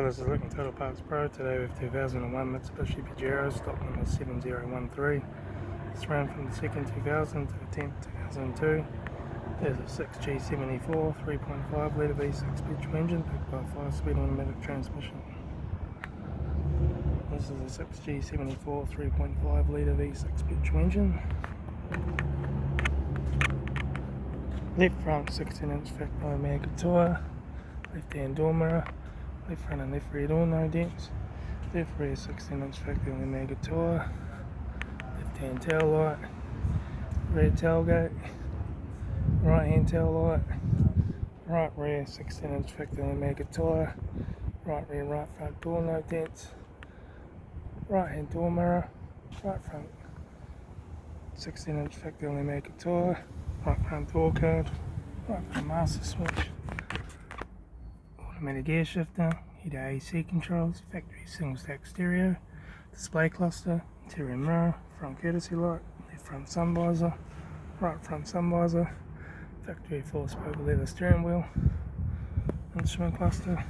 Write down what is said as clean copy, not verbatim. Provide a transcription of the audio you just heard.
this is Looking Total Parts Pro. Today with 2001 Mitsubishi Pajero, stock number 7013. It's ran from the 2nd 2000 to the 10th 2002. There's a 6G74 3.5 litre V6 petrol engine backed by a 5-speed automatic transmission. This is a 6G74 3.5 litre V6 petrol engine. Left front 16-inch factory mega tyre. Left hand door mirror. Left front and left rear door no dents. Left rear 16-inch factory mega tyre. Left hand tail light. Rear tailgate. Right hand tail light. Right rear 16-inch factory mega tyre. Right rear right front door no dents. Right hand door mirror. Right front 16-inch factory mega tyre. Right front door card. Right front master switch. Automatic gear shifter, heater AC controls, factory single stack stereo, display cluster, interior mirror, front courtesy light, left front sun visor, right front sun visor, factory 4-spoke leather steering wheel, instrument cluster,